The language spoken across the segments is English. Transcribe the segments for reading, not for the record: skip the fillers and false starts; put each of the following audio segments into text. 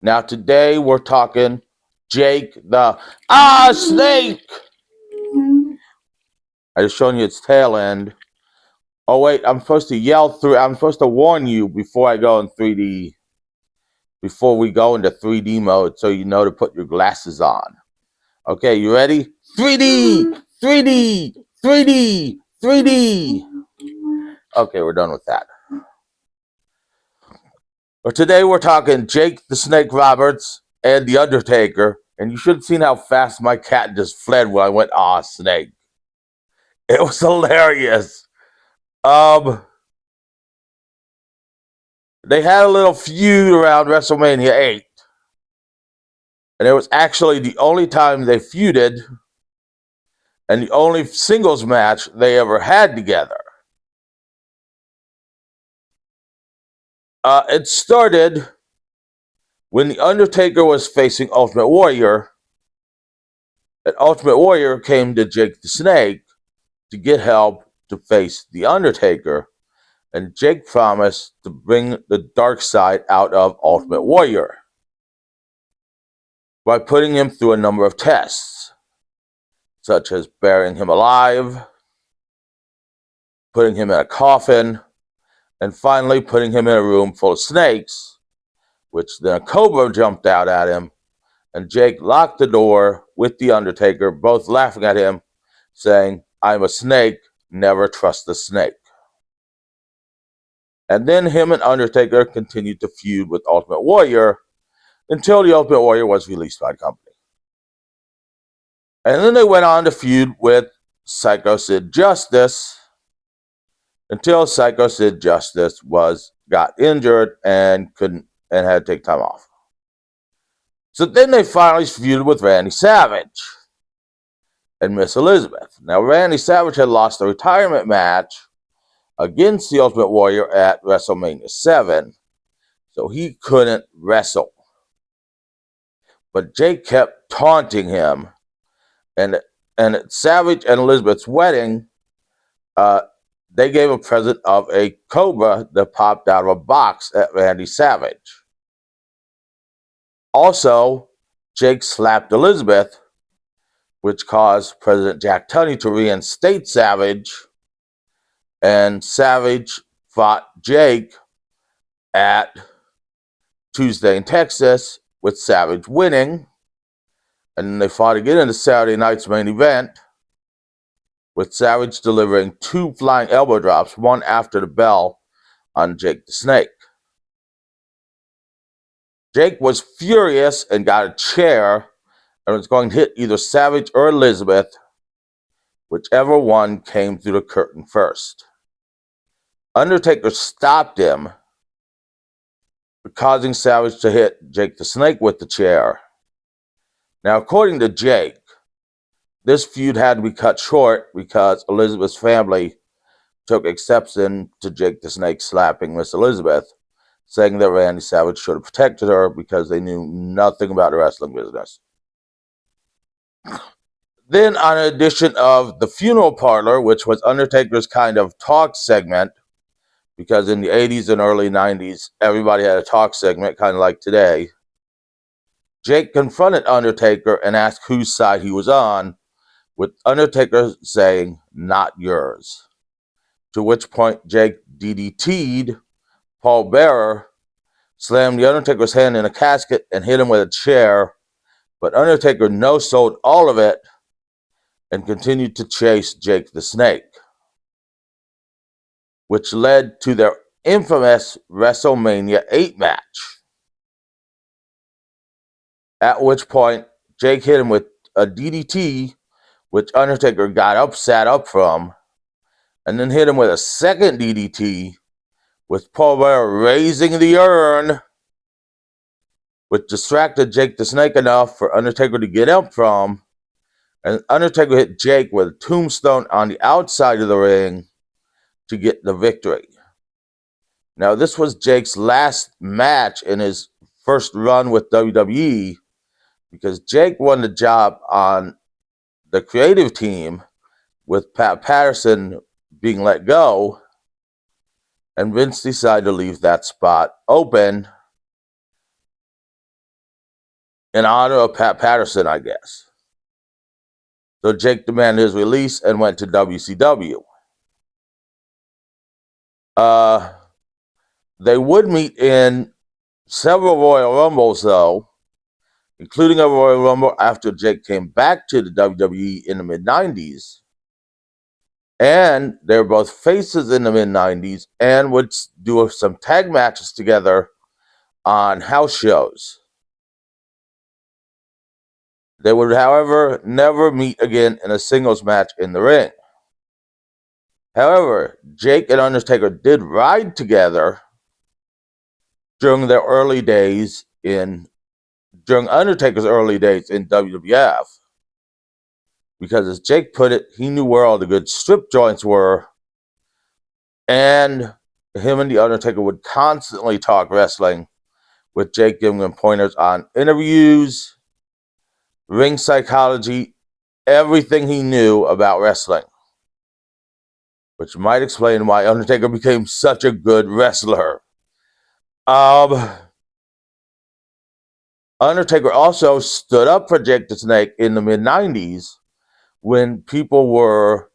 Now today we're talking Jake the Snake. I just shown you its tail end. Oh wait, I'm supposed to yell through. I'm supposed to warn you before I go in 3D. Before we go into 3D mode, so you know to put your glasses on. Okay, you ready? 3D, 3D, 3D, 3D. Okay, we're done with that. But today we're talking Jake the Snake Roberts and the Undertaker. And you should have seen how fast my cat just fled when I went, snake. It was hilarious. They had a little feud around WrestleMania 8. And it was actually the only time they feuded and the only singles match they ever had together. It started when the Undertaker was facing Ultimate Warrior, and Ultimate Warrior came to Jake the Snake to get help to face the Undertaker, and Jake promised to bring the dark side out of Ultimate Warrior by putting him through a number of tests, such as burying him alive, putting him in a coffin, and finally putting him in a room full of snakes, which then a cobra jumped out at him, and Jake locked the door with the Undertaker, both laughing at him, saying, "I'm a snake, never trust the snake." And then him and Undertaker continued to feud with Ultimate Warrior until the Ultimate Warrior was released by the company. And then they went on to feud with Psycho Sid Justice until Psycho Sid Justice got injured and had to take time off. So then they finally feuded with Randy Savage and Miss Elizabeth. Now Randy Savage had lost a retirement match against the Ultimate Warrior at WrestleMania 7, so he couldn't wrestle. But Jake kept taunting him, and at Savage and Elizabeth's wedding, they gave a present of a cobra that popped out of a box at Randy Savage. Also, Jake slapped Elizabeth, which caused President Jack Tunney to reinstate Savage, and Savage fought Jake at Tuesday in Texas, with Savage winning, and then they fought again in the Saturday night's main event, with Savage delivering 2 flying elbow drops, one after the bell, on Jake the Snake. Jake was furious and got a chair and was going to hit either Savage or Elizabeth, whichever one came through the curtain first. Undertaker stopped him, causing Savage to hit Jake the Snake with the chair. Now, according to Jake, this feud had to be cut short because Elizabeth's family took exception to Jake the Snake slapping Miss Elizabeth, saying that Randy Savage should have protected her because they knew nothing about the wrestling business. Then, on an edition of The Funeral Parlor, which was Undertaker's kind of talk segment, because in the 80s and early 90s, everybody had a talk segment, kind of like today, Jake confronted Undertaker and asked whose side he was on, with Undertaker saying, "Not yours." To which point Jake DDT'd Paul Bearer, slammed the Undertaker's hand in a casket, and hit him with a chair, but Undertaker no-sold all of it and continued to chase Jake the Snake, which led to their infamous WrestleMania 8 match, at which point Jake hit him with a DDT, which Undertaker sat up from, and then hit him with a second DDT, with Paul Bearer raising the urn, which distracted Jake the Snake enough for Undertaker to get up from, and Undertaker hit Jake with a tombstone on the outside of the ring to get the victory. Now, this was Jake's last match in his first run with WWE, because Jake won the job on the creative team with Pat Patterson being let go, and Vince decided to leave that spot open in honor of Pat Patterson, I guess. So Jake demanded his release and went to WCW. They would meet in several Royal Rumbles, though, including a Royal Rumble after Jake came back to the WWE in the mid-90s. And they were both faces in the mid-90s and would do some tag matches together on house shows. They would, however, never meet again in a singles match in the ring. However, Jake and Undertaker did ride together during Undertaker's early days in WWF. Because as Jake put it, he knew where all the good strip joints were, and him and the Undertaker would constantly talk wrestling, with Jake giving him pointers on interviews, ring psychology, everything he knew about wrestling, which might explain why Undertaker became such a good wrestler. Undertaker also stood up for Jake the Snake in the mid-90s when people were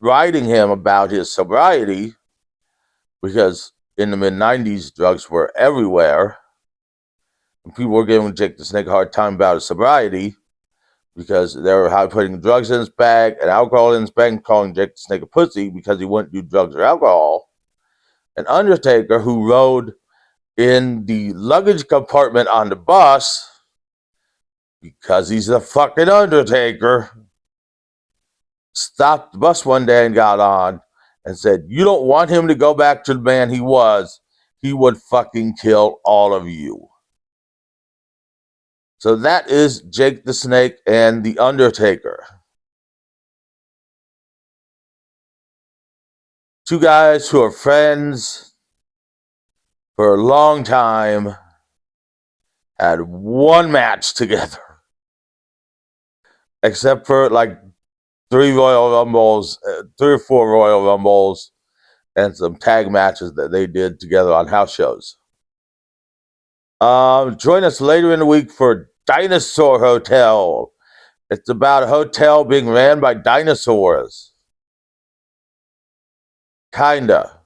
writing him about his sobriety, because in the mid-90s, drugs were everywhere. And people were giving Jake the Snake a hard time about his sobriety because they were putting drugs in his bag and alcohol in his bag and calling Jake the Snake a pussy because he wouldn't do drugs or alcohol. And Undertaker, who rode in the luggage compartment on the bus, because he's the fucking Undertaker, stopped the bus one day and got on and said, "You don't want him to go back to the man he was. He would fucking kill all of you." So that is Jake the Snake and the Undertaker. Two guys who are friends for a long time, had one match together. Except for like 3 or 4 Royal Rumbles, and some tag matches that they did together on house shows. Join us later in the week for Dinosaur Hotel. It's about a hotel being ran by dinosaurs. Kinda.